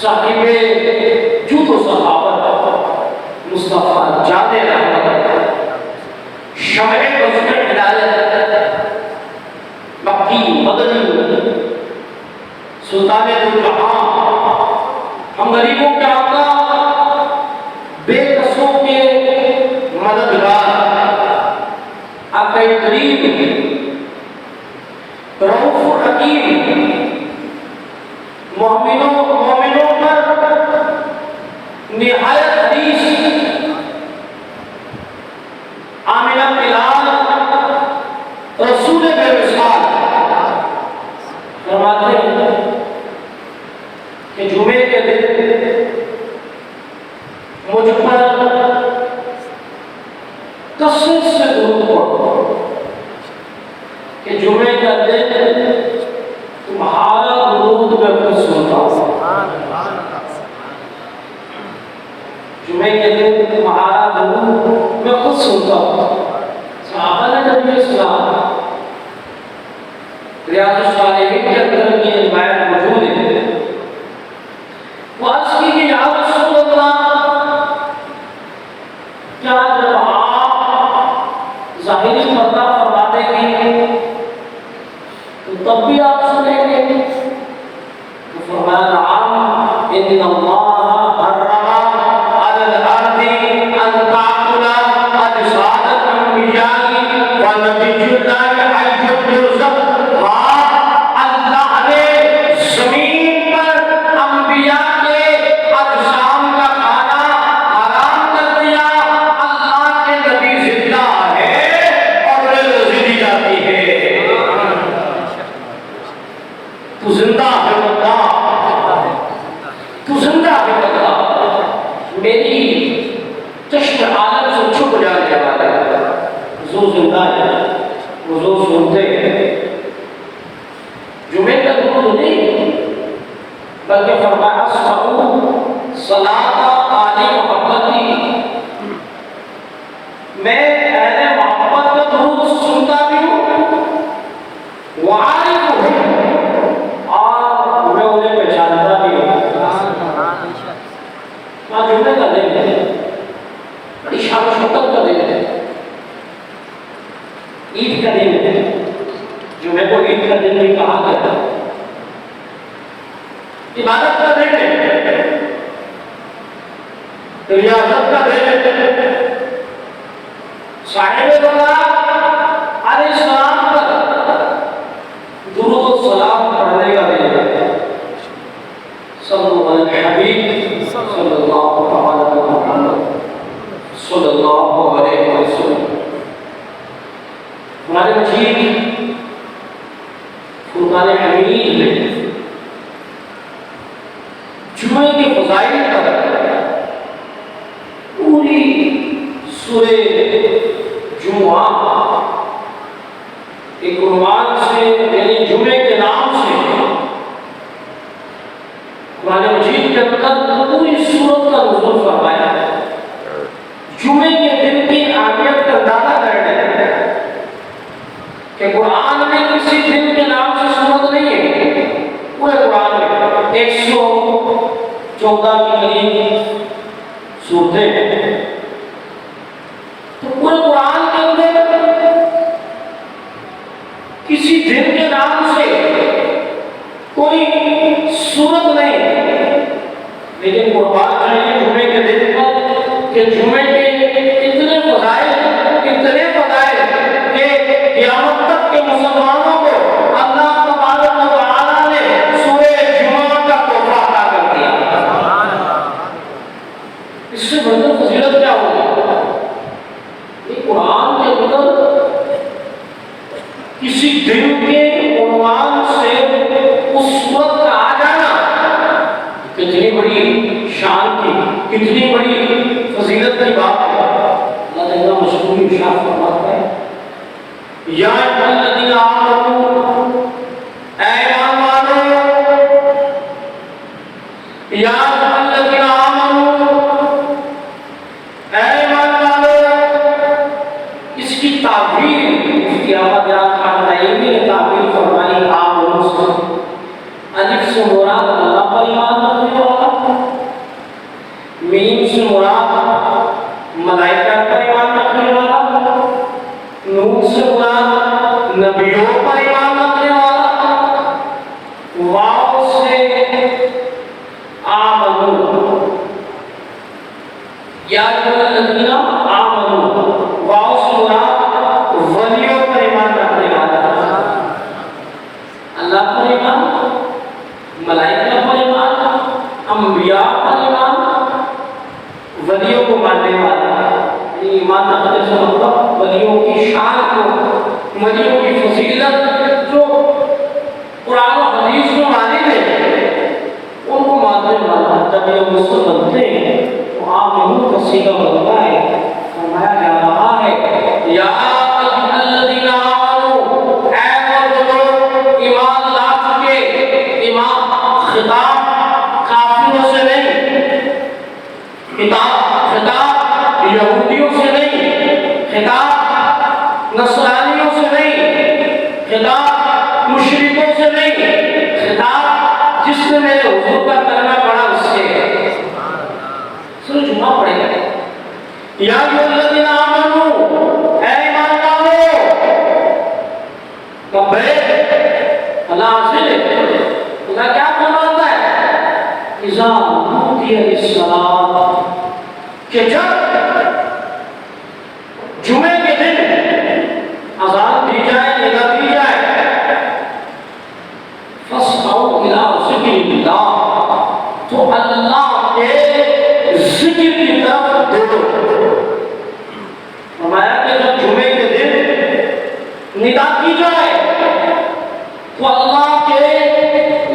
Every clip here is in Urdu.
صاحب جود و صحابت مصطفیٰ جاد رحمت شمع وزن ہدایت مکی مدنی سلطان الجہاں ہم غریبوں کے آقا بے کسوں کے مددگار آقا کریم رؤوف رحیم مومنوں پر نہایت حدیث آمنہ بلال رسول بے مثال فرماتے ہیں کہ جمعے کے دن مجھ پر کثرت سے درود پڑھو کہ جمعے کا دن تمہارا درود میں خود سنتا ہوں جمعے کے دن تمہارا درود میں خود سنتا ہوں صحابہ نے جب یہ سنا ریاض الصالحین کے اندر یہ روایت موجود ہے وہ عرض کی کہ یا رسول اللہ کیا جب آپ ظاہری پردہ فرما دیں گے تو تب بھی آپ سنیں گے تو فرمایا نعم ان اللہ حرم علی الارض ان تاکل اجساد الانبیاء ونبی اللہ حی یرزق اللہ نے زمین پر انبیاء کے اجسام کا کھانا حرام کر دیا اللہ کے نبی زندہ ہے اور رزق دی جاتی ہے تو زندہ ہے اللہ تو زندہ ہے اللہ میری چشم عالم سے چھپ جانے والا ہے حضور زندہ ہے حضور سنتے ہیں جمعے کا درود نہیں بلکہ فرمایا اسمعوا صلاۃ آل محمدی میں اہل محمد کا درود سنتا بھی ہوں وعارف ہوں اور میں انہیں پہچانتا بھی ہوں جمعے کا دن ہے بڑی شان و شوکت کا دن ہے عید کا دن ہے جمعے کو عید کا دن بھی کہا گیا عبادت کا دن ہے ریاضت کا دن ہے صاحب اللہ علیہ السلام پر درود و سلام پڑھنے کا دن ہے صلو علی الحبیب صلی اللہ علیہ وسلم صلی اللہ علیہ وسلم ہمارے مجید فرقان حمید میں جمعے کے فضائل پر پوری سورہ جمعہ ایک عنوان سے یعنی جمعے کے نام سے قرآن مجید کے اندر پوری سورت کا نزول فرمایا ہے جمعے کے دن کی اہمیت کا اندازہ کرنے کہ قرآن میں کسی دن کے نام سے سورت نہیں ہے پورے قرآن میں 114 کی قریب سورتیں ہیں تو پورے قرآن کے اندر کسی دن کے نام سے کوئی سورت نہیں لیکن قربان جائیں جمعے کے دن پر کہ جمعے کے اتنے فضائل کہ قیامت تک کے مسلمانوں کو اللہ تبارک و تعالیٰ نے سورہ جمعہ کا تحفہ عطا کر دیا اس سے بڑھ کر فضیلت کیا ہوگی یہ قرآن کے اندر کسی دن کے عنوان سے اس سورت کا آ جانا کتنی بڑی شان کی کتنی بڑی فضیلت کی بات ہے اللہ تعالیٰ مشکوری ارشاد فرماتا ہے یا ایھا الذین آمنوا اے ایمان والو یا ایھا الذین آمنوا اے ایمان والو اس کی تعبیر مفتی احمد خان نعیمی نے تعبیر فرمائی آمنوا الف سے مراد اللہ پر ایمان رکھنے والا نبیوں پر ایمان رکھنے والا، واو سے آمنو، یا جو الذین آمنو، واو سے مراد ولیوں پر ایمان رکھنے والا، اللہ پر ایمان، ملائکہ پر ایمان، انبیاء پر ایمان، ولیوں کو ماننے والا۔ ایمان رکھنے سے مطلب ولیوں کی شان کو، ولیوں کی فضیلت جو قرآن و حدیث میں واضح ہے ان کو ماننے والا۔ جب یہ مسلم بنتے ہیں تو آمنو کا صیغہ بنتا ہے، فرمایا جا رہا ہے یا ایھا الذین آمنو، اے وہ لوگ ایمان لا چکے۔ ایمان خطاب کافروں سے نہیں، خطاب یہودیوں سے نہیں، خطاب نصرانیوں سے نہیں، خطاب مشرکوں سے نہیں، خطاب جس نے میرے حضور کا کلمہ پڑھا اس سے۔ سورہ جمعہ پڑھے گا، یا ایھا الذین آمنو، اے ایمان والو، لبیک، اللہ حاضر ہے، اللہ کیا فرماتا ہے؟ اذا نودی للصلاۃ، کہ جب جمعے کے دن اذان دی جائے، ندا دی جائے، فاسعوا الی ذکر اللہ، تو اللہ کے ذکر کی طرف دوڑو۔ فرمایا کہ جب جمعے کے دن ندا کی جائے تو اللہ کے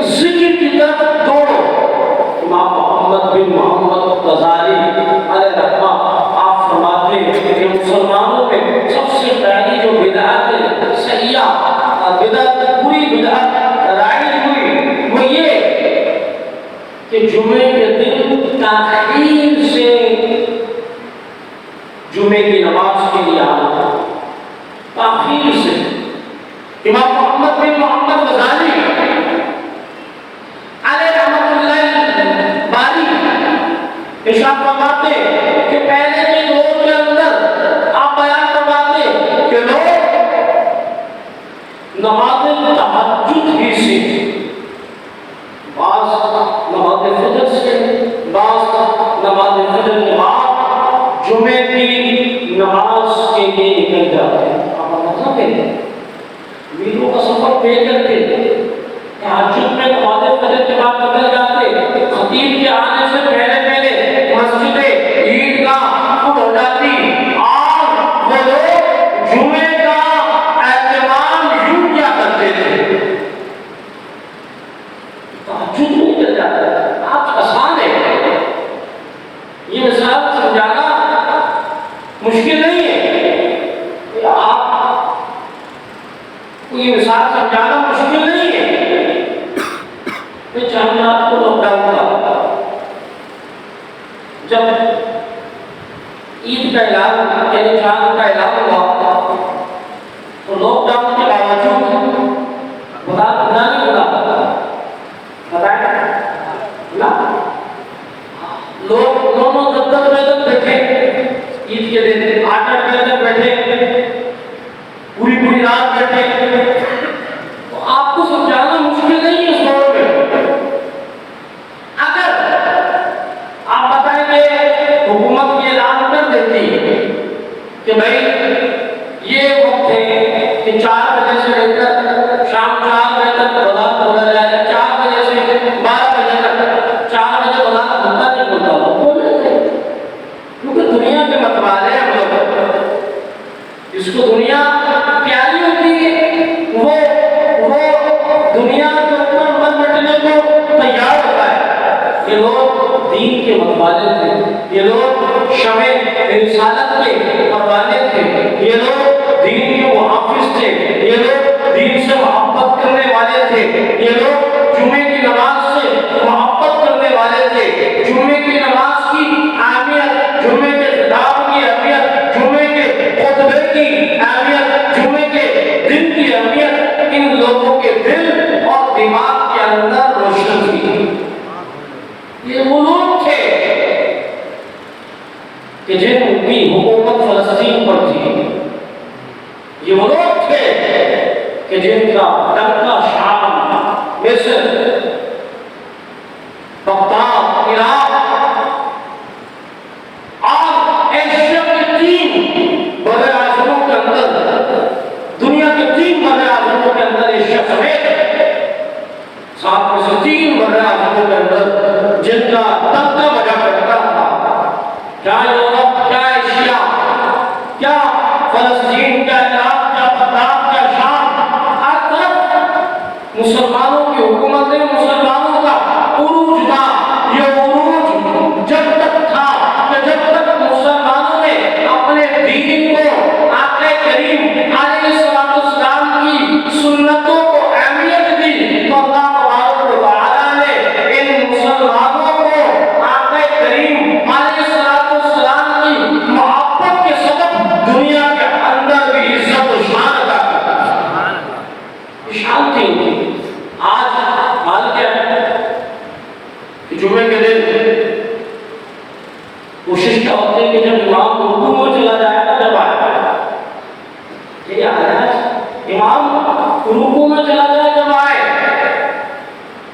ذکر کی طرف دوڑو۔ امام محمد بن محمد غزالی علیہ رحمہ آپ فرماتے ہیں کہ مسلمانوں میں سب سے پہلی جو بدعت سیاح، بدعت بری بدعت رائج ہوئی وہ یہ کہ جمعے کے دن تاخیر سے جمعے کی نماز کے لیے آنا، تاخیر سے۔ امام محمد بن محمد غزالی علیہ رحمۃ اللہ باری ارشاد فرماتے کہ پہلے کے دور کے اندر آپ بیان فرماتے کہ لوگ نماز تہجد ہی سے، بعض نماز فجر سے، بعض نماز فجر کے بعد جمعے کی نماز کے لیے نکل جاتے ہیں۔ آپ اندازہ کریں میلوں کا سفر طے کر کے تہجد میں نماز فجر کے بعد نکل جاتے، خطیب کے آنے سے پہلے پہلے مسجد عیدگاہ فل ہو جاتی، اور وہ لوگ جمعے کا اہتمام یوں کیا کرتے تھے، تہجد میں نکل جاتے۔ آپ آسان ہے، یہ مثال سمجھانا مشکل نہیں ہے، آپ کو یہ مثال سمجھانا مشکل نہیں ہے۔ چاہیے آپ کو لاک ڈاؤن کا جب عید کا اعلان یعنی چاند کا اعلان ہوا تو لاک ڈاؤن کے باوجود بتا نہیں بولا بتائیں نا، لوگ 9-10 بجے تک بیٹھے، عید کے دن 8 بجے تک بیٹھے، پوری رات بیٹھے۔ تو آپ کو سمجھانا مشکل نہیں ہے اس دور میں۔ اگر آپ بتائیں کہ حکومت یہ اعلان کر دیتی کہ بھائی یہ وقت ہے کہ 4 بجے سے لے کر شام 4 بجے تک بازار کھولا جائے گا، 4 بجے سے 12 بجے تک، 4 بجے بازار کھلتا نہیں کھلتا وہ کھولے تھے، کیونکہ دنیا کے متوالے ہم لوگ، جس کو دنیا پیاری ہوتی ہے وہ دنیا کے اوپر مر مٹنے کو تیار ہوتا ہے۔ یہ لوگ دین کے متوالے تھے، یہ لوگ شمع رسالت کے پروانے تھے، یہ لوگ دین کے محافظ تھے، یہ لوگ دین سے محبت کرنے والے تھے، یہ لوگ جمعے کی نماز سے محبت کرنے والے تھے، جمعے کی نماز کی اہمیت، جمعے کے خطاب کی اہمیت، جمعے کے خطبے کی اہمیت، جمعے کے دن کی اہمیت ان لوگوں کے دل اور دماغ کے اندر روشن تھی۔ یہ وہ لوگ تھے کہ جن کی حکومت فلسطین پر تھی، یہ وہ لوگ تھے کہ جن کا ترکہ شام، مصر، بغداد، عراق اور ایشیا کے 3 بڑے اعظموں کے اندر، دنیا کے 3 بڑے اعظموں کے اندر، ایشیا سمیت 7 میں سے 3 بڑے اعظموں کے اندر جن کا ترکہ بجا کرتا تھا، کیا یورپ، کیا ایشیا، کیا فلسطین، کیا عراق، کیا بغداد، کیا شام، ہر طرف مسلمانوں کی حکومتیں، مسلمانوں کا عروج تھا۔ یہ عروج جب تک تھا کہ جب تک مسلمانوں نے اپنے دین کو، آقا کریم علیہ السلام کی سنتوں کو اہمیت دی، تو اللہ تبارک و تعالیٰ نے ان مسلمانوں کو آقا کریم علیہ السلام کی محبت کے سبب دنیا کے اندر بھی عزت و شان عطا کی۔ شان تھی۔ آج حال کیا ہے کہ جمعے کے دن کوشش کیا ہوتی ہے کہ جب امام رکوع میں چلا جائے گا، جب آئے یہ آیا امام رکوع میں چلا جائے، جب آئے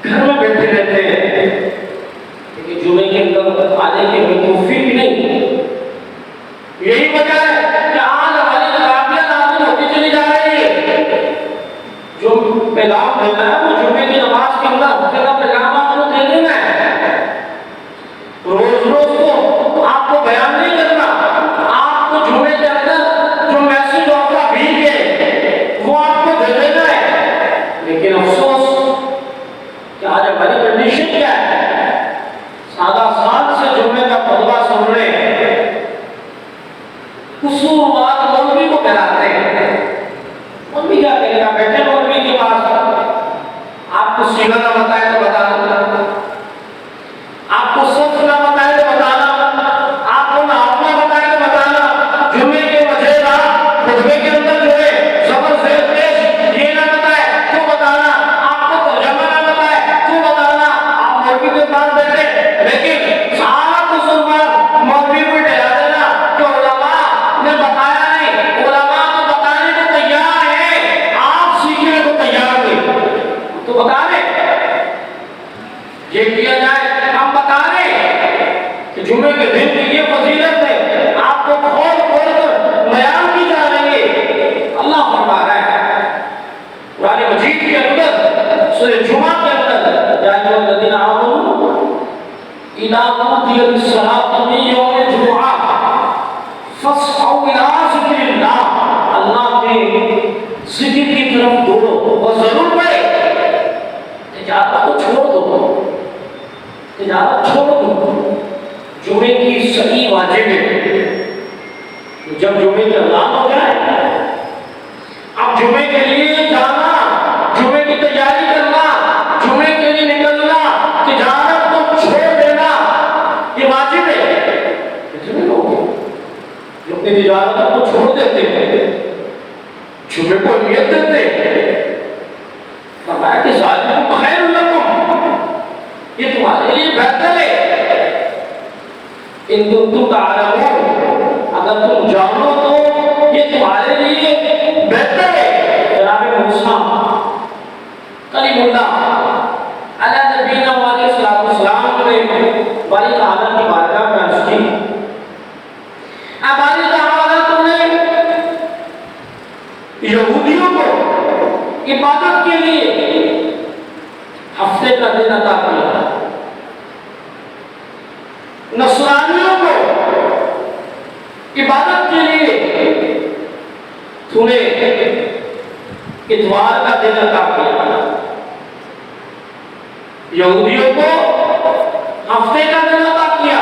گھر میں بیٹھے رہتے ہیں، لیکن جمعے کے اندر آنے کے ہمیں توفیق نہیں۔ یہی وجہ ہے کہ آج ہماری قافلہ نازل ہوتی چلی جا رہی ہے۔ جو پیغام دینا ہے وہ جمعے کی نماز کے اندر ہفتے کا پیغام آپ کو دے دینا ہے، روز روز کو آپ کو بیان نہیں کرنا۔ آپ کو جمعے کے اندر جو میسج ہوگا بھیجے وہ آپ کو دے دینا ہے۔ لیکن افسوس کہ آج ہماری کنڈیشن کیا ہے، سادہ سال سے جمعے کا خطبہ سن رہے ہیں، قصوروار مولوی کو کہلاتے ہیں۔ مولوی کیا کہے گا، بیٹھے مولوی کے پاس، آپ کو سیگا نہ بتائے تو بتانا، آپ کو صف نہ بتائے تو بتانا، آپ کو نحو نہ بتائے تو بتانا، جمعے کے وجہ خطبے کے اندر جو ہے زبر زیر پیش یہ نہ بتائے تو بتانا، آپ کو ترجمہ نہ بتائے تو بتانا۔ آپ مولوی کے پاس بیٹھے، لیکن سارا قصوروار مولوی کو ڈلا دینا کہ علماء نے بتایا نہیں، علماء کو بتانے کو تیار ہے، آپ سیکھنے کو تیار نہیں، تو بتا دیں یہ کیا جائے، ہم بتا رہے کہ جمعے کے دن کی یہ فضیلت ہے، آپ کو کھول کھول کر بیان کی جا رہی ہے۔ اللہ فرما رہا ہے قرآن مجید کے اندر سورہ جمعہ کے اندر، یا ایھا الذین آمنوا اذا نودی للصلاۃ من یوم الجمعہ فاسعوا الی ذکر اللہ، اللہ کے ذکر کی طرف دوڑو اور ضرور پڑھے۔ تجارت کو چھوڑ دو، تجارت چھوڑ دو، جمعے کی صحیح واجب ہے۔ جب جمعے کا اعلان ہو جائے، اب جمعے کے لیے جانا، جمعے کی تیاری کرنا، جمعے کے لیے نکلنا، تجارت کو چھوڑ دینا، یہ واجب ہے۔ کتنے لوگ جو اپنی تجارت کو چھوڑ دیتے ہیں، جمعے کو اہمیت دیتے ہیں، فرمایا کہ ذالکم خیر لکم، یہ تمہارے لیے بہتر ہے، ان کنتم تعلمون، اگر تم جانو تو یہ تمہارے لیے بہتر ہے۔ جناب موسیٰ کلیم اللہ علیہ نبینا علیہ السلام نے باری تعالیٰ کی بارگاہ میں عرض کی، اے باری تعالیٰ، تم نے یہودیوں کو عبادت کے لیے ہفتے کا دن عطا کیا، نصرانیوں کو عبادت کے لیے تو نے اتوار کا دن عطا کیا، یہودیوں کو ہفتے کا دن عطا کیا،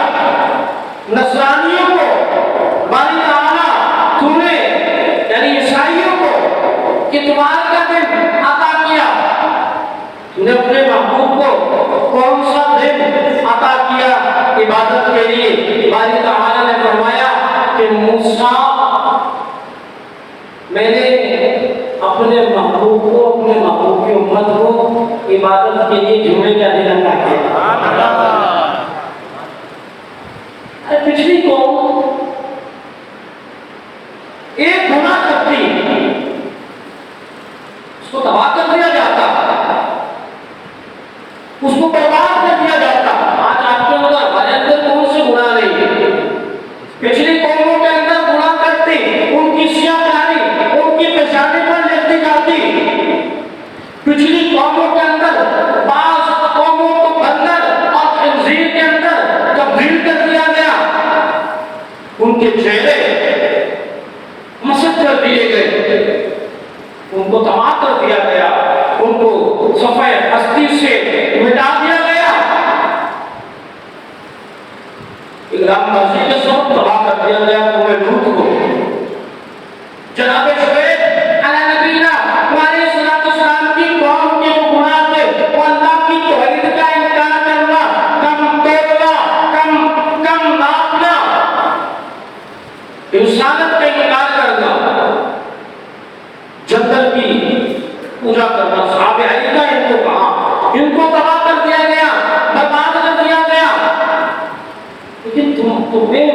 نصرانیوں کو باری تعالیٰ تو نے یعنی عیسائیوں کو اتوار کا دن عطا کیا۔ تو نے اپنے محبوب کو کون سا دن عطا کیا عبادت کے لیے؟ باری تعالیٰ نے فرمایا کہ موسیٰ، میں نے اپنے محبوب کو، اپنے محبوب کی امت کو عبادت کے لیے جمعے کا دن عطا کیا۔ پچھلی قوم ایک گناہ کرتی، کو تباہ کر دیا جاتا، اس کو برباد کر دیا جاتا۔ آج آپ کے اندر ہمارے اندر کون سے گناہ نہیں ہے؟ پچھلی قوموں کے اندر گناہ کرتی، ان کی سیاہ کاری ان کی پیشانی پر لکھی جاتی۔ پچھلی قوموں کے اندر بعض قوموں کو بندر اور خنزیر کے اندر تبدیل کر دیا گیا، ان کے چہرے مسخ کر دیے گئے، ان کو تباہ کر دیا گیا، ان کو صفحہ ہستی سے مٹا دیا گیا، اقرام مسیح کے سب تباہ کر دیا گیا قوم لوط کو۔ جناب شعیب علیہ نبینا علیہ السلام کی قوم کے جو گناہ تھے وہ اللہ کی توحید کا انکار کرنا، کم توڑنا، کم ناپنا، انسانیت کا انکار کرنا، جنگل کی پوجا کرنا۔ صحابہ علی کا ان کو کہا، ان کو تباہ کر دیا گیا، برباد کر دیا گیا۔ لیکن تمہیں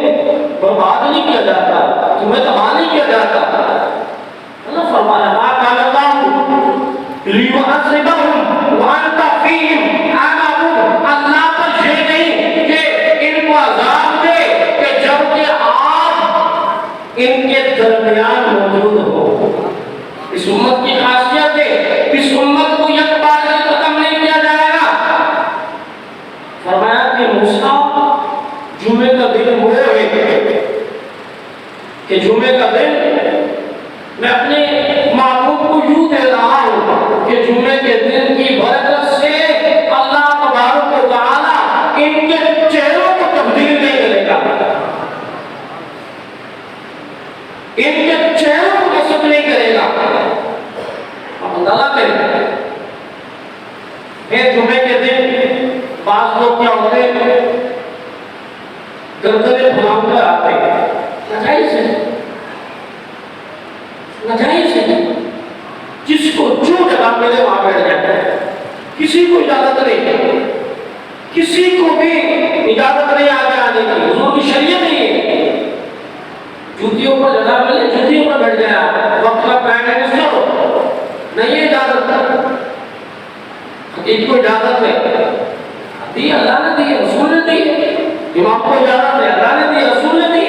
برباد نہیں کیا جاتا، تمہیں تباہ نہیں کیا جاتا۔ اللہ فرمایا ما کان اللہ لیعذبہم وانت فیہم، اللہ پر یہ نہیں کہ ان کو عذاب دے کہ جبکہ آپ ان کے درمیان موجود ہو۔ اس امت کی خاصیت ہے، اس امت کو یک بار سے ختم نہیں کیا جائے گا۔ فرمایا کہ موسیٰ جمعے کا دن وہ ہے کہ جمعے کا دن میں اپنے معبود کو یوں دے رہا ہوں کہ جمعے کے دن کی برکت سے اللہ تبارک و تعالی ان کے چہروں کو تبدیل نہیں کرے گا، ان کے چہروں کو نصب نہیں کرے گا۔ اب اندازہ کریں، پھر جمعے کے دن بعض لوگ کیا ہوتے ہیں، گردنیں پھلانگ کر آتے ہیں، نجائز ہے، نجائز ہے، جس کو جو جگہ ملے وہاں بیٹھ جاتا ہے، کسی کو اجازت نہیں، کسی کو بھی اجازت نہیں آگے آنے کی، حضور کی شریعت نہیں ہے۔ جوتیوں پر جگہ ملے جوتیوں پر بیٹھ گیا، وقت کا پرائم منسٹر ہو، نہیں اجازت، خطیب کو اجازت ہے، دی اللہ نے دی، رسول نے دی، امام کو اجازت ہے، اللہ نے دی، رسول نے دی،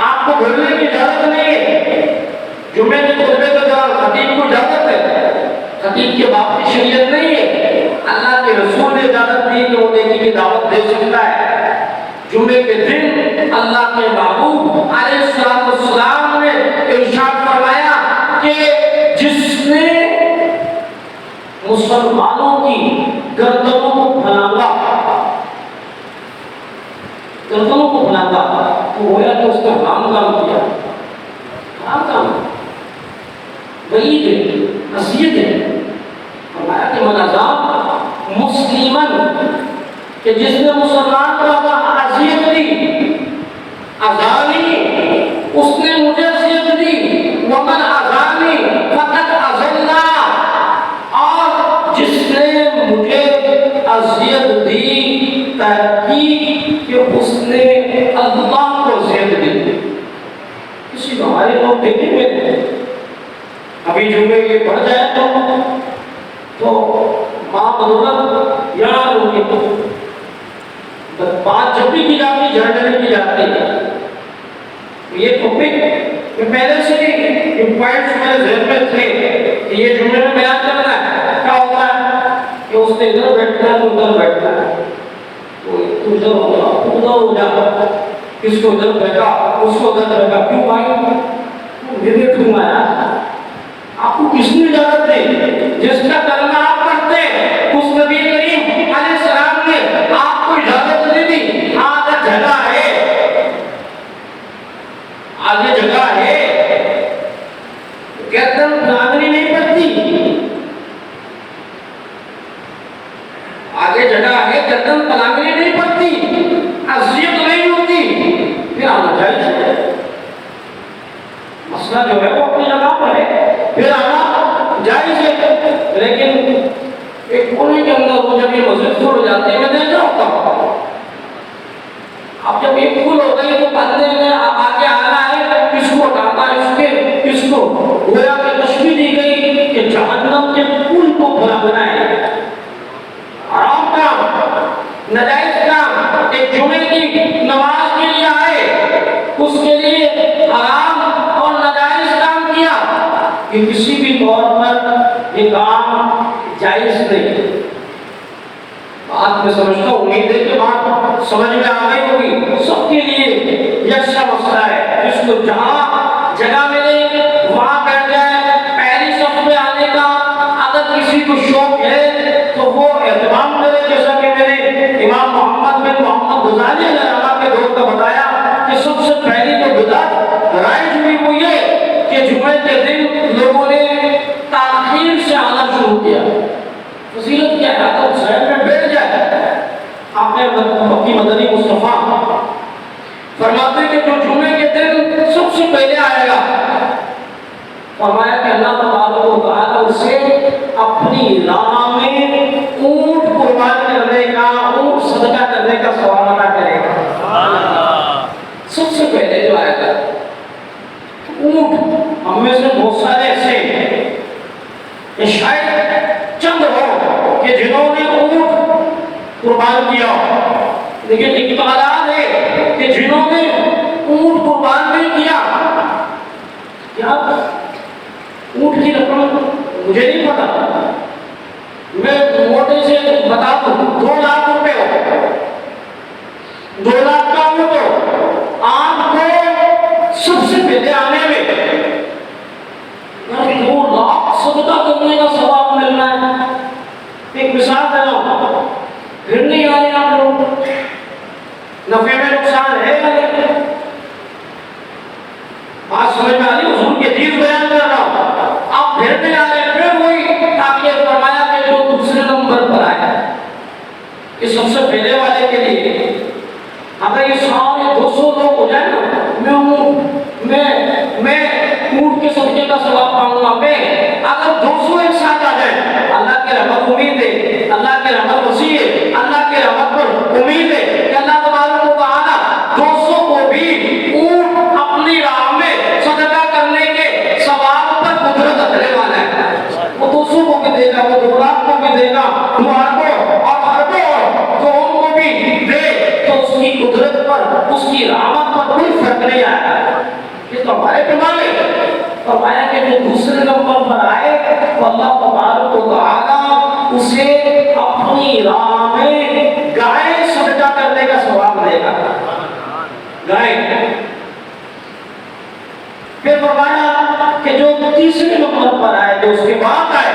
آپ کو بھرنے کی اجازت نہیں ہے۔ جمعے کے خطبے کے دوران خطیب کو اجازت ہے، خطیب کے باپ کی شریعت نہیں ہے، اللہ کے رسول نے اجازت دی کہ وہ نیکی کی دعوت دے سکتا ہے۔ جمعے کے دن اللہ کے محبوب علیہ السلام نے ارشاد فرمایا کہ جس نے مسلمانوں کی گردنوں کو پھلانگا، گردنوں کو پھلانگا، تو گویا کہ اس کا حرام کام کیا، حرام کام، وعید ہے، نصیحت ہے۔ فرمایا کہ من عذاب مسلمن، کہ جس نے مسلمان کو اذیت دی، اذانی، اس نے مجھے اذیت دی، ومن اذانی فقد اذلنا، اور جس نے مجھے اذیت دی تحقیق کہ اس نے اللہ کو اذیت دی۔ کسی کو ہمارے لوگ دیکھیں گے ابھی جمعے کے پڑھ جائے تو ماں بدولت یاد ہوگی، بات جب بھی کی جاتی جھڑنے کی جاتی ہے۔ یہ ٹاپک پہلے سے ہی پوائنٹس میرے ذہن میں تھے کہ یہ جمعے میں بیان کرنا ہے۔ کیا ہوتا ہے کہ اس نے ادھر بیٹھنا ہے تو ادھر بیٹھنا ہے، تو ادھر ہو جا، کس کو ادھر بیٹھا اس کو ادھر بیٹھا، کیوں بھائی یہ دیکھوں گا یار، آپ کو کس نے اجازت دی؟ جس کا کرنا آپ کرتے اس نبی کریم علیہ السلام نے آپ کو اجازت نہیں دی۔ آگے جگہ ہے، آگے جگہ ہے، گردن پھلانگنی نہیں پڑتی، آگے جگہ ہے، گردن پھلانگنی نہیں پڑتی، اذیت نہیں ہوتی، پھر آنا چاہیے۔ مسئلہ جو ہے وہ اپنی جگہ پر ہے، پھر آنا جائز ہے، لیکن ایک کونے کے اندر وہ جب یہ مسجد چھوڑ جاتی ہے، میں دیکھ رہا ہوتا ہوں، اب جب ایک پھول ہو گئی تو بندے نے آگے آنا ہے، کس کو ہٹانا ہے، اس کو گویا کہ تشبیہ دی گئی کہ یہ کام جائز نہیں۔ بات میں سمجھتا ہوں، امید ہے کہ بات سمجھ میں آ گئی ہوگی۔ سب کے لیے یکساں مسئلہ ہے، جس کو جہاں جگہ ملے وہاں بیٹھ جائے۔ پہلی صف میں آنے کا اگر کسی کو شوق ہے تو وہ اہتمام کرے، جیسا کہ میں نے امام محمد بن محمد غزالی علیہ رحمہ کے دور کا بتایا کہ سب سے پہلی جو بدعت رائج ہوئی وہ یہ کہ جمعے کے دن لوگوں نے تاخیر سے آنا شروع کیا۔ فضیلت کیا ہے؟ اگر ذہن میں بیٹھ جائے، آپ نے مکی مدنی مصطفیٰ فرماتے کہ جو جمعے کے دن سب سے پہلے آئے گا، فرمایا کہ اللہ تبارک و تعالیٰ اسے اپنی راہ میں اونٹ قربان کرنے کا، اونٹ صدقہ کرنے کا ثواب عطا کرے گا۔ سب سے پہلے جو آئے گا اونٹ، ہم میں سے بہت سارے ایسے ہیں کہ شاید چند ہو کہ جنہوں نے اونٹ قربان کیا، لیکن ایک تعداد ہے کہ جنہوں نے اونٹ قربان نہیں کیا۔ کیا اونٹ کی رقم مجھے نہیں پتا، میں موٹے سے بتا دوں 2 لاکھ روپے ہو، 2 لاکھ کا اونٹ ہو، آپ کو سب سے پہلے آنے میں 2 لاکھ صدقہ کرنے کا ثواب ملنا ہے۔ ایک مثال دے رہا ہوں، پھر نہیں آ رہے آپ لوگ، نفع میں نقصان ہے یا نہیں؟ بات سمجھ میں آ رہی؟ حضور کے چیز بیان کر رہا ہوں، آپ پھر نہیں آ رہے، پھر وہی تاکہ فرمایا کہ جو دوسرے نمبر پر آئے، یہ سب سے پہلے والے کے لیے اگر یہ سارے 200 لوگ ہو جائے نا، میں اونٹ کے صدقے کا ثواب پاؤں گا۔ میں اگر 200 ایک ساتھ آ جائے، اللہ کی رحمت امید ہے، اللہ کی رحمت وسیع ہے، اللہ کی رحمت پر امید ہے کہ اللہ تبارک و تعالیٰ 200 کو بھی اونٹ اپنی راہ میں صدقہ کرنے کے ثواب پر قدرت رکھنے والا ہے۔ وہ 200 کو بھی دے گا، وہ 2 لاکھ کو بھی دے گا، مبارکوں اور اربوں جو ان کو بھی دے، تو اس کی قدرت پر، اس کی رحمت پر کوئی فرق نہیں آئے گا۔ یہ تو ہمارے پیمانے فرمایا کہ جو دوسرے نمبر پر آئے تو اللہ تبارک و تعالیٰ اسے اپنی راہ میں گائے صدقہ کرنے کا ثواب دے گا۔ گائے پھر فرمایا کہ جو تیسرے نمبر پر آئے، جو اس کے بعد آئے،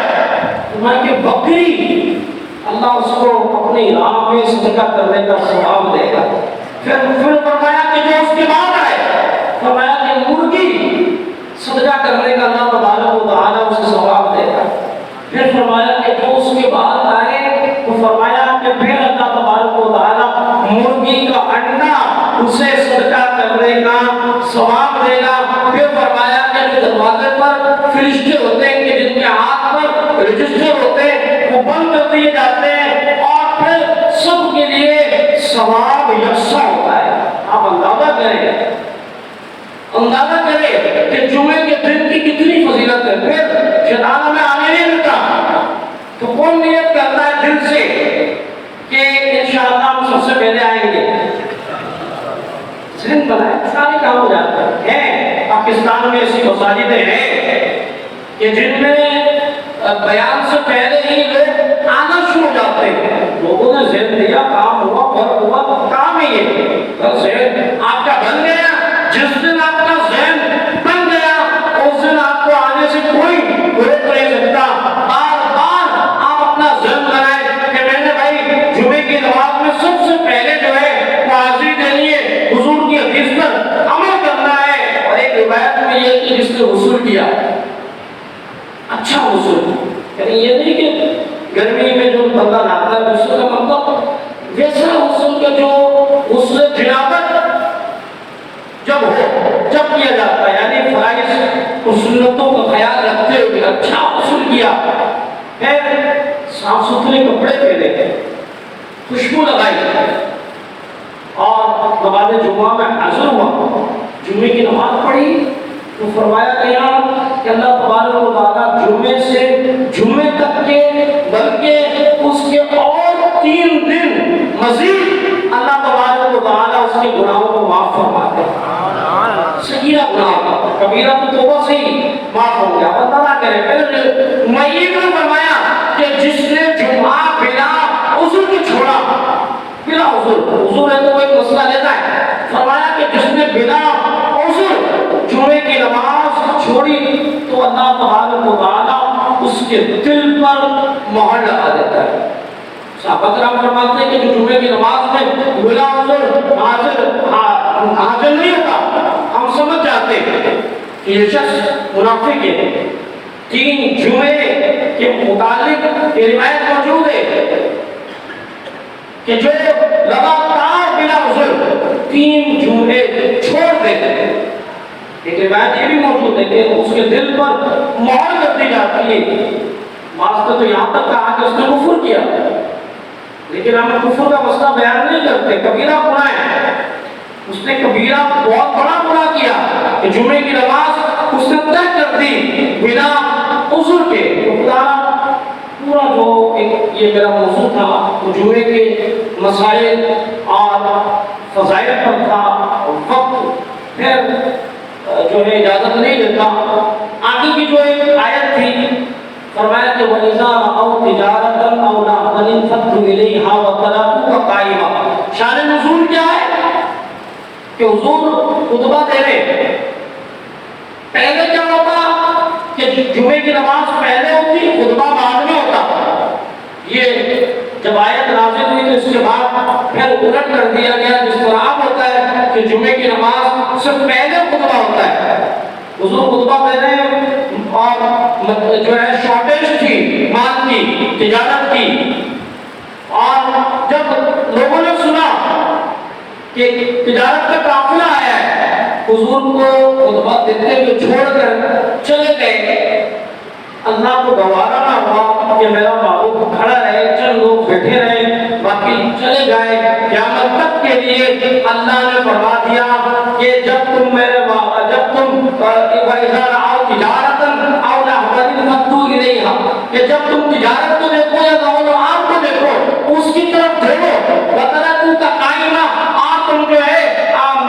فرمایا کہ بکری اللہ اس کو اپنی راہ میں صدقہ کرنے کا ثواب دے گا۔ پھر فرمایا کہ جو اس کے بعد آئے، فرمایا کہ مرغی صدقہ کرنے کا اللہ تبارک و تعالیٰ اسے ثواب دے گا۔ پھر فرمایا کہ جو اس کے بعد آئے تو فرمایا کہ پھر اللہ تبارک و تعالیٰ مرغی کا انڈا اسے صدقہ کرنے کا ثواب دے گا۔ پھر فرمایا کہ جو دروازے پر فرشتے ہوتے ہیں کہ جن کے ہاتھ پر رجسٹر ہوتے ہیں وہ بند کر دیے جاتے ہیں، اور پھر سب کے لیے ثواب یکساں ہوتا ہے۔ آپ اندازہ کریں کہ جمعے کے دن کی کتنی فضیلت ہے۔ پھر شیطان ہمیں آنے نہیں دیتا، تو کون نیت کرتا ہے دل سے کہ انشاءاللہ ہم سب سے پہلے آئیں گے؟ ذہن بنائے، سارے کام ہو جاتے ہیں۔ پاکستان میں ایسی مساجدیں ہیں کہ جن میں بیان سے پہلے ہی لوگ آنا شروع ہو جاتے ہیں۔ لوگوں نے ذہن دیا، کام ہوا، فرق ہوا، کام ہی ہے، ذہن آپ کا بن گیا۔ جس دن آپ کا ذہن بن گیا اس دن آپ کو آنے سے کوئی روک نہیں سکتا۔ بار بار آپ اپنا ذہن بنائیں کہ میں نے بھائی جمعے کی نماز میں سب سے پہلے جو ہے وہ حاضری دینی ہے، حضور کی حدیث پر عمل کرنا ہے۔ اور ایک روایت میں یہ کہ جس نے غسل کیا، اچھا غسل، یعنی یہ نہیں کہ گرمی میں جو بندہ نہاتا ہے غسل کا مطلب ویسا غسل کا جو غسل جنابت جب کیا جاتا ہے، یعنی فرائض اور سنتوں کا خیال رکھتے ہوئے اچھا غسل کیا، پھر صاف ستھرے کپڑے پہنے، خوشبو لگائی، اور نماز جمعہ میں حاضر ہوا، جمعے کی نماز پڑھی، تو فرمایا گیا کہ اللہ تبارک و تعالیٰ جمعے سے جمعے تک کے بلکہ اس کے اور 3 دن مزید اللہ تبارک و تعالیٰ اس کے گناہوں کو معاف فرماتے ہیں۔ صغیرہ گناہ، کبیرہ تو توبہ سے ہی معاف ہو گیا، بندہ کرے. پھر معین نے فرمایا کہ جس نے جمعہ بلا عذر کے چھوڑا، بلا عذر ہے تو وہ ایک مسئلہ لیتا ہے، فرمایا کہ جس نے بلا عذر جمعے کی نماز چھوڑی تو اللہ تبارک و تعالیٰ اس کے دل پر مہر لگا دیتا ہے. صحابہ کرام فرماتے ہیں کہ جو جمعے کی نماز میں بلا عذر حاضر نہیں ہوتا، ہم سمجھ جاتے ہیں کہ یہ شخص منافق ہے. 3 جمعے کے متعلق یہ روایت موجود ہے کہ جو لگاتار بلا عذر 3 جمعے چھوڑ دیتے ہیں، ایک روایت یہ بھی موجود ہے کہ اس کے دل پر مہر کر دی جاتی ہے. واسطہ تو یہاں تک کہا کہ اس نے کفر کیا، لیکن ہم کفر کا مسئلہ بیان نہیں کرتے. کبیرہ گناہ ہے، اس نے کبیرہ بہت بڑا گناہ کیا کہ جمعے کی نماز اس نے طے کر دی بنا عذر کے. پورا جو یہ میرا موضوع تھا وہ جمعے کے مسائل اور فضائل پر تھا. وقت پھر جو ہے اجازت نہیں دیتا. آگے کی جو ایک آیت تھی فرمایا کہ وَإِذَا رَأَوْا تِجَارَةً أَوْ لَهْوًا انفَضُّوا إِلَيْهَا وَتَرَكُوكَ قَائِمًا. شان نزول کیا ہے کہ حضور خطبہ دے رہے. پہلے کیا ہوتا کہ جمعے کی نماز پہلے ہوتی، خطبہ بعد میں ہوتا. یہ جب آیت نازل ہوئی تو اس کے بعد پھر الٹ کر دیا گیا. جس طرح اب ہوتا ہے کہ جمعے کی نماز سے پہلے خطبہ ہوتا ہے. حضور خطبہ دے رہے ہیں اور جو ہے شارٹیج تھی مال کی، تجارت کی. اور جب لوگوں نے سنا کہ تجارت کا قافلہ آیا ہے، حضور کو خطبہ دیتے ہوئے چھوڑ کر چلے گئے. اللہ کو گوارا نہ ہوا کہ میرا محبوب کھڑا رہے، چند لوگ بیٹھے رہے، باقی چلے گئے. قیامت تک کے لیے اللہ نے فرما دیا کہ جب تم میرے وَإِذَا رَأَوْا تِجَارَةً أَوْ لَهْوًا انفَضُّوا إِلَيْهَا کہ جب تم تجارت کو دیکھو یا لہو کو دیکھو اس کی طرف دیکھو. وَتَرَكُوكَ قَائِمًا اور تم جو ہے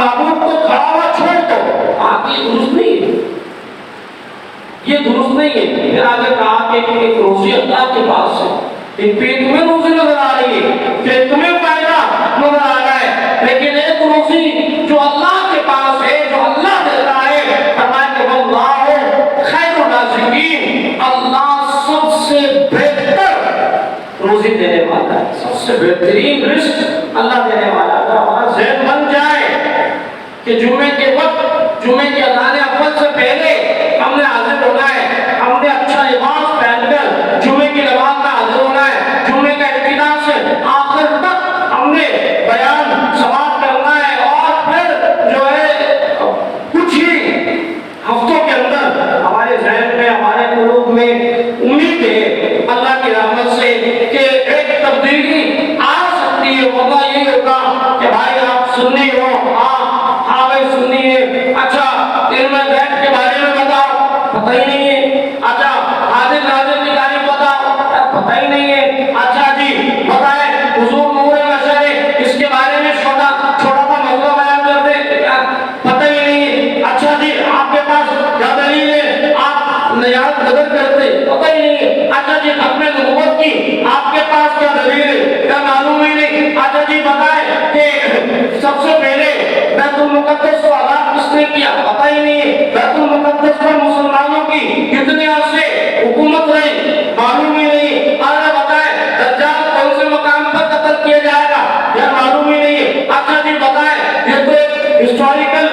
محبوب کو کھڑا ہوا چھوڑ دو. آپ یہ درست نہیں ہے، یہ درست نہیں ہے. پھر آگے کہا کہ ایک روزی اللہ کے پاس ہے، ایک پہ تمہیں روزی نظر آ رہی ہے کہ تمہیں فائدہ نظر آ رہا ہے، لیکن ایک روزی جو اللہ کے پاس ہے، جو اللہ دیتا ہے. فرمایا کہ واللہ خیر الرازقین، اللہ سب سے بہتر روزی دینے والا ہے، سب سے بہترین رزق اللہ دینے والا ہے. ہمارا ذہن بن جائے کہ جمعے کے وقت، جمعے کے اذان اول سے پہلے ہم نے حاضر ہونا ہے، ہم نے اچھا لباس پہن کر جمعے کی نماز میں حاضر ہونا ہے. جمعے کا ابتدا سے آخر تک ہم نے بیان سماعت کرنا ہے. اور پھر جو ہے کچھ ہی ہفتوں کے اندر ہمارے ذہن میں، ہمارے قلوب میں امید ہے اللہ کی رحمت سے کہ ایک تبدیلی آ سکتی ہے. وہاں یہ ہوگا کہ بھائی آپ سنی ہو، ہاں بھائی سنی ہے، اچھا علم غیب کے بارے میں بتاؤ، پتہ ہی نہیں ہے. اچھا حاضر ناظر کی تعریف بتاؤ، پتہ ہی نہیں ہے. اچھا جی بتائیں حضور نور بشر اس کے بارے میں چھوٹا سا مسئلہ بیان کر دیں، پتہ ہی نہیں ہے. اچھا جی آپ کے پاس کیا دلیل ہے، آپ نیاز قدر کرتے، پتہ ہی نہیں ہے. اچھا جی ختم نبوت کی آپ کے پاس کیا دلیل ہے، کیا معلوم ہی نہیں. اچھا جی بتائیں کہ سب سے پہلے بیت المقدس کو آزاد کس نے کیا، پتہ ہی نہیں ہے. بیت المقدس پر مسلمانوں کی کتنے عرصے حکومت رہی، معلوم ہی نہیں. آگے بتائیں دجال کون سے مقام پر قتل کیا جائے گا، یہ معلوم ہی نہیں ہے. اچھا جی بتائیں یہ تو ایک ہسٹوریکل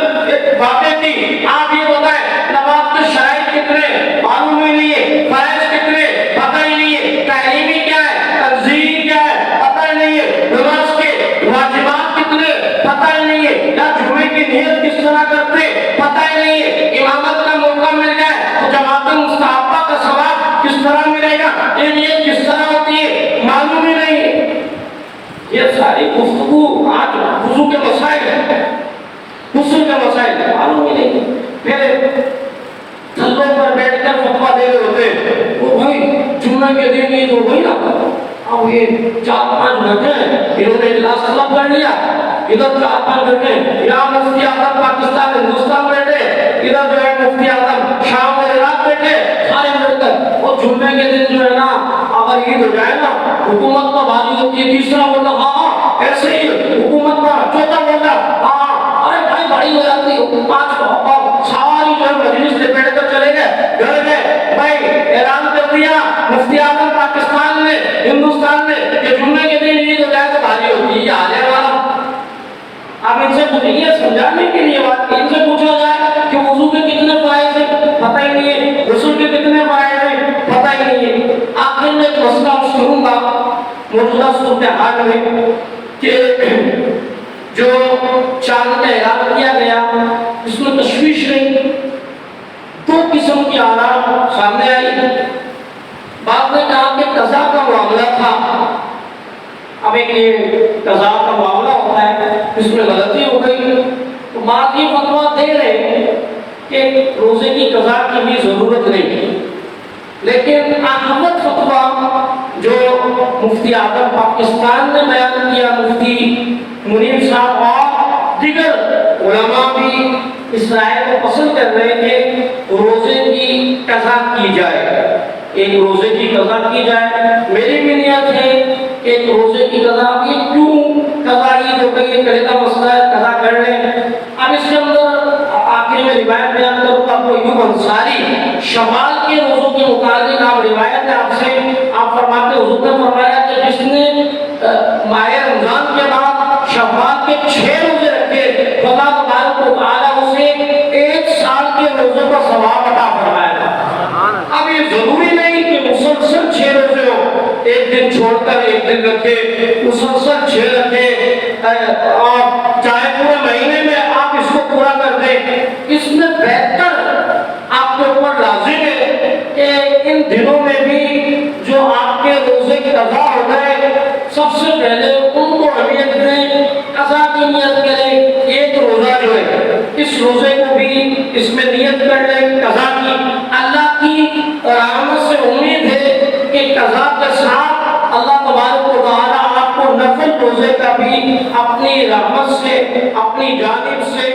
باتیں تھی، آپ یہ بتائیں نماز کے شرائط کتنے، معلوم ہی نہیں ہے. فرائض کتنے، پتہ ہی نہیں ہے. تعلیمی کیا ہے، تنظیم کیا ہے، پتہ ہی نہیں ہے. نماز کے واجبات کتنے، پتہ ہی نہیں ہے. یا جمعے کی نیت کس طرح کرتے، پتہ ہی نہیں ہے. امامت کا موقع مل جائے تو جماعت مستحبہ کا ثواب کس طرح ملے گا، یہ نیت کس طرح ہوتی ہے، معلوم ہی نہیں ہے. یہ ساری گفتگو آج وضو کے مسائل ہیں، غسل کے مسائل معلوم ہی نہیں. پھر تھلوں پر بیٹھ کر فتویٰ دے رہے ہوتے ہیں، وہ بھائی جمعے کے دن یہ تو وہی نہ کرو. اب یہ 4-5 گھنٹے انہوں نے اجلاس طلب کر لیا، ادھر 4-5 گھنٹے یہاں مفتی اعظم پاکستان ہندوستان بیٹھے، ادھر جو ہے مفتی اعظم شام اور عراق بیٹھے، سارے جمعے کے دن جو ہے نا اگر عید ہو جائے نا حکومت کا بازی ہوتی ہے، تیسرا بولتا ہاں ایسے ہی حکومت کا، چوتھا بولتا ہاں ارے بھائی بڑی ہو جاتی ہے، پانچ ساری جو ہے مجلس سے بیٹھ کر چلے گئے گھر میں، بھائی اعلان کر دیا مفتی اعظم پاکستان نے ہندوستان نے کہ جمعے کے دن عید ہو جائے تو بازی ہوتی ہے، یہ آ جائے والا۔ اب ان سے پوچھیں یہ سمجھانے کے لیے بات کی، ان سے پوچھا جائے کہ وضو کے کتنے فائدے ہیں پتہ ہی نہیں ہے، غسل کے کتنے فائدے ہیں پتہ ہی نہیں ہے۔ آخر میں ایک مسئلہ عرض کروں گا موجودہ صورتحال میں کہ جو چاند کا اعلان کیا گیا اس میں تشویش نہیں، دو قسم کی آراء سامنے آئی۔ بعد نے کہا کہ قضا کا معاملہ تھا، اب ایک یہ قضا کا معاملہ ہوتا ہے اس میں غلطی ہو گئی تو بعد یہ فتویٰ دے رہے ہیں کہ روزے کی قضا کی بھی ضرورت نہیں، لیکن احمد فتویٰ جو مفتی اعظم پاکستان نے بیان کیا، مفتی منیر صاحب اور دیگر علماء بھی اس رائے کو پسند کر رہے ہیں کہ روزے کی قضا کی جائے، ایک روزے کی قضا کی جائے۔ میری بھی نیت ہے کہ ایک روزے کی قضا بھی کیوں قضا عید ہو گئی کلے کا مسئلہ ہے قضا کر لیں۔ اب اس کے اندر آخر میں روایت بیان کروں گا، ابو ایوب انصاری شوال کے روزوں کے متعلق آپ روایت ہے آپ سے، آپ فرماتے حضور نے فرمایا کہ جس نے ماہ رمضان کے بعد شوال کے 6 روزے رکھے خدا تبارک و تعالیٰ اسے 1 سال کے روزوں کا ثواب عطا فرمائے گا۔ اب یہ ضروری نہیں کہ مسلسل 6 روزے ہو، ایک دن چھوڑ کر ایک دن رکھے، مسلسل 6 رکھے، اور چاہے پورے مہینے میں آپ اس کو پورا کر دیں۔ اس میں بہتر آپ کے اوپر لازم ہے کہ ان دنوں میں بھی جو آپ کے روزے کی قضا ہو گئے سب سے پہلے ان کو اہمیت دیں، قضا کی نیت کریں۔ ایک روزہ جو ہے اس روزے کو بھی اس میں نیت کر لیں قضا کی، اللہ کی رحمت سے امید ہے کہ قضا کے ساتھ اللہ تبارک و تعالیٰ آپ کو نفل روزے کا بھی اپنی رحمت سے اپنی جانب سے